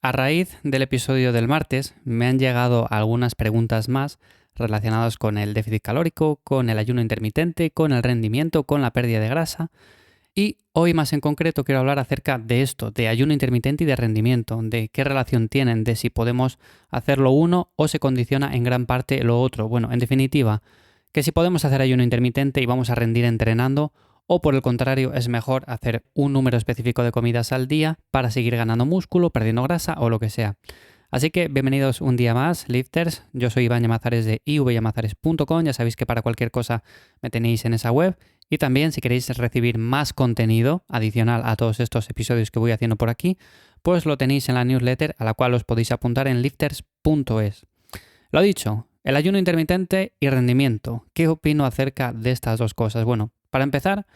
A raíz del episodio del martes me han llegado algunas preguntas más relacionadas con el déficit calórico, con el ayuno intermitente, con el rendimiento, con la pérdida de grasa. Y hoy más en concreto quiero hablar acerca de esto, de ayuno intermitente y de rendimiento, de qué relación tienen, de si podemos hacerlo uno o se condiciona en gran parte lo otro. Bueno, en definitiva, que si podemos hacer ayuno intermitente y vamos a rendir entrenando, o por el contrario es mejor hacer un número específico de comidas al día para seguir ganando músculo, perdiendo grasa o lo que sea. Así que bienvenidos un día más, lifters. Yo soy Iván Llamazares de ivyamazares.com. Ya sabéis que para cualquier cosa me tenéis en esa web. Y también si queréis recibir más contenido adicional a todos estos episodios que voy haciendo por aquí, pues lo tenéis en la newsletter a la cual os podéis apuntar en lifters.es. Lo dicho, el ayuno intermitente y rendimiento. ¿Qué opino acerca de estas dos cosas? Bueno, para empezar,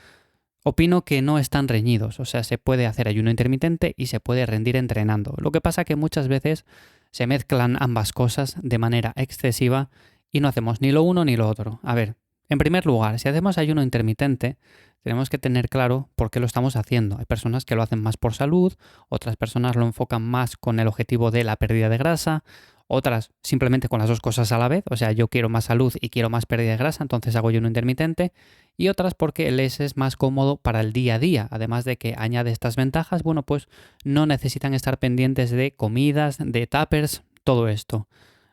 opino que no están reñidos, o sea, se puede hacer ayuno intermitente y se puede rendir entrenando. Lo que pasa que muchas veces se mezclan ambas cosas de manera excesiva y no hacemos ni lo uno ni lo otro. A ver, en primer lugar, si hacemos ayuno intermitente, tenemos que tener claro por qué lo estamos haciendo. Hay personas que lo hacen más por salud, otras personas lo enfocan más con el objetivo de la pérdida de grasa, otras simplemente con las dos cosas a la vez, o sea, yo quiero más salud y quiero más pérdida de grasa, entonces hago ayuno intermitente, y otras porque les es más cómodo para el día a día, además de que añade estas ventajas, bueno, pues no necesitan estar pendientes de comidas, de tuppers, todo esto.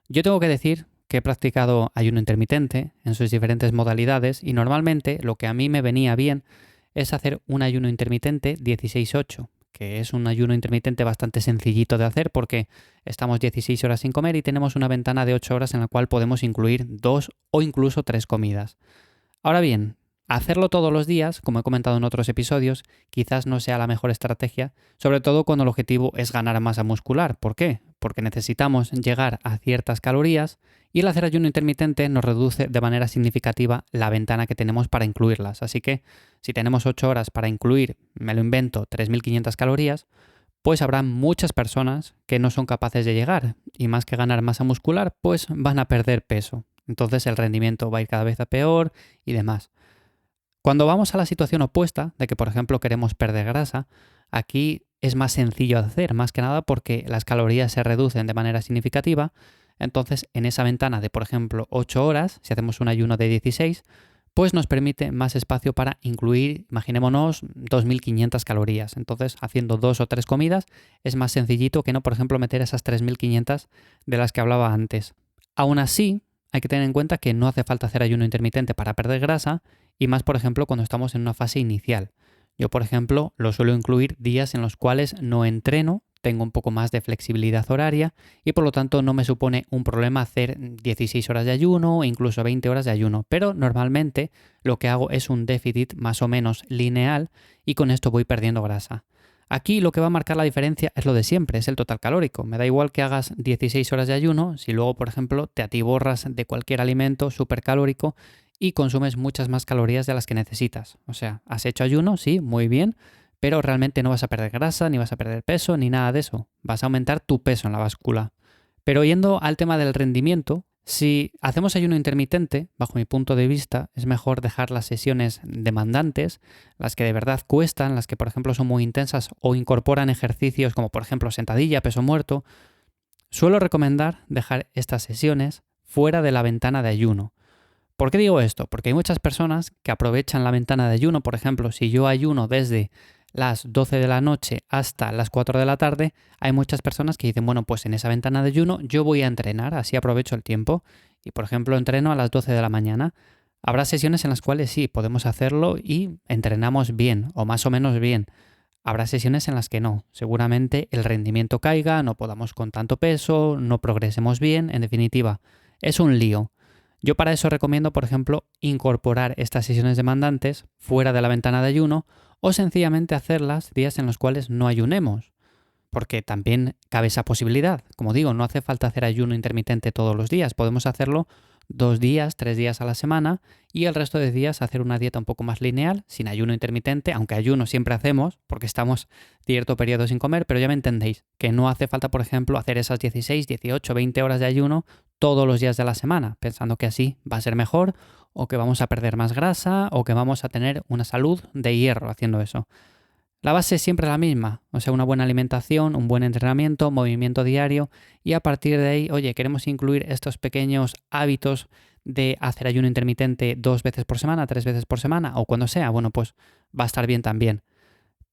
Yo tengo que decir que he practicado ayuno intermitente en sus diferentes modalidades y normalmente lo que a mí me venía bien es hacer un ayuno intermitente 16-8, que es un ayuno intermitente bastante sencillito de hacer porque estamos 16 horas sin comer y tenemos una ventana de 8 horas en la cual podemos incluir 2 o incluso 3 comidas. Ahora bien, hacerlo todos los días, como he comentado en otros episodios, quizás no sea la mejor estrategia, sobre todo cuando el objetivo es ganar masa muscular. ¿Por qué? Porque necesitamos llegar a ciertas calorías y el hacer ayuno intermitente nos reduce de manera significativa la ventana que tenemos para incluirlas. Así que si tenemos 8 horas para incluir, me lo invento, 3.500 calorías, pues habrá muchas personas que no son capaces de llegar y más que ganar masa muscular, pues van a perder peso. Entonces el rendimiento va a ir cada vez a peor y demás. Cuando vamos a la situación opuesta, de que por ejemplo queremos perder grasa, aquí es más sencillo de hacer, más que nada porque las calorías se reducen de manera significativa. Entonces en esa ventana de por ejemplo 8 horas, si hacemos un ayuno de 16, pues nos permite más espacio para incluir, imaginémonos, 2.500 calorías. Entonces haciendo 2 o 3 comidas es más sencillito que no, por ejemplo, meter esas 3.500 de las que hablaba antes. Aún así, hay que tener en cuenta que no hace falta hacer ayuno intermitente para perder grasa y más, por ejemplo, cuando estamos en una fase inicial. Yo, por ejemplo, lo suelo incluir días en los cuales no entreno, tengo un poco más de flexibilidad horaria y por lo tanto no me supone un problema hacer 16 horas de ayuno o incluso 20 horas de ayuno. Pero normalmente lo que hago es un déficit más o menos lineal y con esto voy perdiendo grasa. Aquí lo que va a marcar la diferencia es lo de siempre, es el total calórico. Me da igual que hagas 16 horas de ayuno si luego, por ejemplo, te atiborras de cualquier alimento supercalórico y consumes muchas más calorías de las que necesitas. O sea, has hecho ayuno, sí, muy bien, pero realmente no vas a perder grasa, ni vas a perder peso, ni nada de eso. Vas a aumentar tu peso en la báscula. Pero yendo al tema del rendimiento, si hacemos ayuno intermitente, bajo mi punto de vista, es mejor dejar las sesiones demandantes, las que de verdad cuestan, las que por ejemplo son muy intensas o incorporan ejercicios como por ejemplo sentadilla, peso muerto. Suelo recomendar dejar estas sesiones fuera de la ventana de ayuno. ¿Por qué digo esto? Porque hay muchas personas que aprovechan la ventana de ayuno. Por ejemplo, si yo ayuno desde las 12 de la noche hasta las 4 de la tarde, hay muchas personas que dicen, bueno, pues en esa ventana de ayuno yo voy a entrenar, así aprovecho el tiempo y, por ejemplo, entreno a las 12 de la mañana. Habrá sesiones en las cuales sí, podemos hacerlo y entrenamos bien o más o menos bien. Habrá sesiones en las que no. Seguramente el rendimiento caiga, no podamos con tanto peso, no progresemos bien, en definitiva, es un lío. Yo para eso recomiendo, por ejemplo, incorporar estas sesiones demandantes fuera de la ventana de ayuno o sencillamente hacerlas días en los cuales no ayunemos, porque también cabe esa posibilidad. Como digo, no hace falta hacer ayuno intermitente todos los días, podemos hacerlo 2 días, 3 días a la semana y el resto de días hacer una dieta un poco más lineal, sin ayuno intermitente, aunque ayuno siempre hacemos porque estamos cierto periodo sin comer, pero ya me entendéis, que no hace falta, por ejemplo, hacer esas 16, 18, 20 horas de ayuno todos los días de la semana, pensando que así va a ser mejor o que vamos a perder más grasa o que vamos a tener una salud de hierro haciendo eso. La base es siempre la misma, o sea, una buena alimentación, un buen entrenamiento, movimiento diario y a partir de ahí, oye, queremos incluir estos pequeños hábitos de hacer ayuno intermitente 2 veces por semana, 3 veces por semana o cuando sea, bueno, pues va a estar bien también.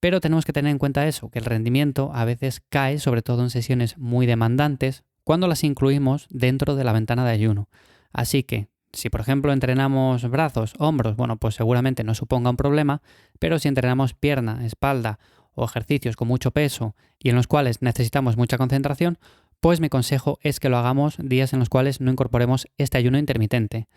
Pero tenemos que tener en cuenta eso, que el rendimiento a veces cae, sobre todo en sesiones muy demandantes, cuando las incluimos dentro de la ventana de ayuno. Así que, si por ejemplo entrenamos brazos, hombros, bueno, pues seguramente no suponga un problema, pero si entrenamos pierna, espalda o ejercicios con mucho peso y en los cuales necesitamos mucha concentración, pues mi consejo es que lo hagamos días en los cuales no incorporemos este ayuno intermitente.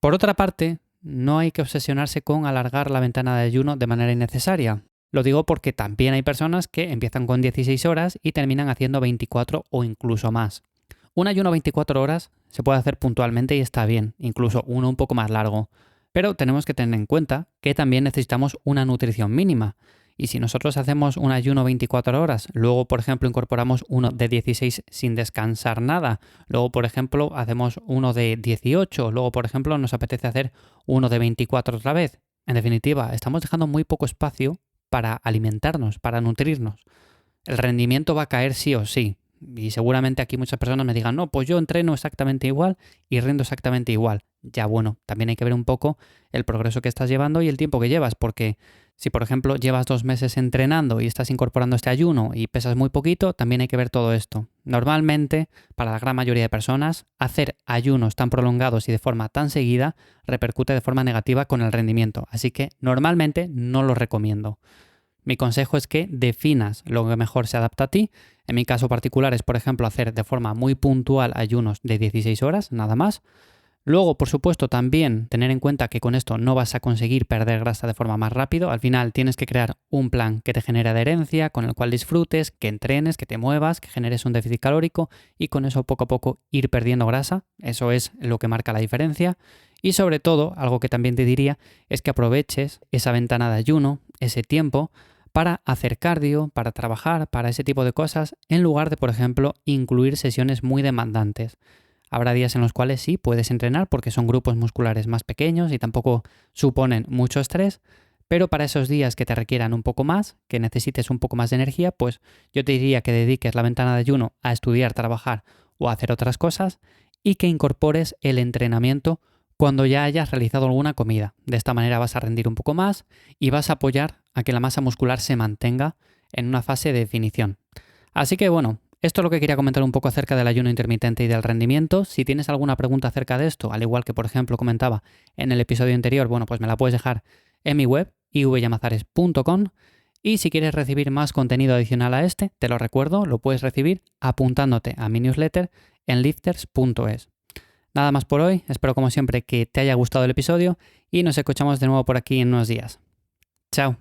Por otra parte, no hay que obsesionarse con alargar la ventana de ayuno de manera innecesaria. Lo digo porque también hay personas que empiezan con 16 horas y terminan haciendo 24 o incluso más. Un ayuno 24 horas se puede hacer puntualmente y está bien, incluso uno un poco más largo. Pero tenemos que tener en cuenta que también necesitamos una nutrición mínima. Y si nosotros hacemos un ayuno 24 horas, luego por ejemplo incorporamos uno de 16 sin descansar nada, luego por ejemplo hacemos uno de 18, luego por ejemplo nos apetece hacer uno de 24 otra vez. En definitiva, estamos dejando muy poco espacio para alimentarnos, para nutrirnos. El rendimiento va a caer sí o sí. Y seguramente aquí muchas personas me digan, no, pues yo entreno exactamente igual y rindo exactamente igual. Ya bueno, también hay que ver un poco el progreso que estás llevando y el tiempo que llevas, porque si por ejemplo llevas 2 meses entrenando y estás incorporando este ayuno y pesas muy poquito, también hay que ver todo esto. Normalmente, para la gran mayoría de personas, hacer ayunos tan prolongados y de forma tan seguida repercute de forma negativa con el rendimiento, así que normalmente no lo recomiendo. Mi consejo es que definas lo que mejor se adapta a ti. En mi caso particular es, por ejemplo, hacer de forma muy puntual ayunos de 16 horas, nada más. Luego, por supuesto, también tener en cuenta que con esto no vas a conseguir perder grasa de forma más rápido. Al final tienes que crear un plan que te genere adherencia, con el cual disfrutes, que entrenes, que te muevas, que generes un déficit calórico y con eso poco a poco ir perdiendo grasa. Eso es lo que marca la diferencia. Y sobre todo, algo que también te diría es que aproveches esa ventana de ayuno, ese tiempo, para hacer cardio, para trabajar, para ese tipo de cosas, en lugar de, por ejemplo, incluir sesiones muy demandantes. Habrá días en los cuales sí puedes entrenar porque son grupos musculares más pequeños y tampoco suponen mucho estrés, pero para esos días que te requieran un poco más, que necesites un poco más de energía, pues yo te diría que dediques la ventana de ayuno a estudiar, trabajar o a hacer otras cosas y que incorpores el entrenamiento cuando ya hayas realizado alguna comida. De esta manera vas a rendir un poco más y vas a apoyar a que la masa muscular se mantenga en una fase de definición. Así que bueno, esto es lo que quería comentar un poco acerca del ayuno intermitente y del rendimiento. Si tienes alguna pregunta acerca de esto, al igual que por ejemplo comentaba en el episodio anterior, bueno, pues me la puedes dejar en mi web, ivyamazares.com. Y si quieres recibir más contenido adicional a este, te lo recuerdo, lo puedes recibir apuntándote a mi newsletter en lifters.es. Nada más por hoy, espero como siempre que te haya gustado el episodio y nos escuchamos de nuevo por aquí en unos días. Chao.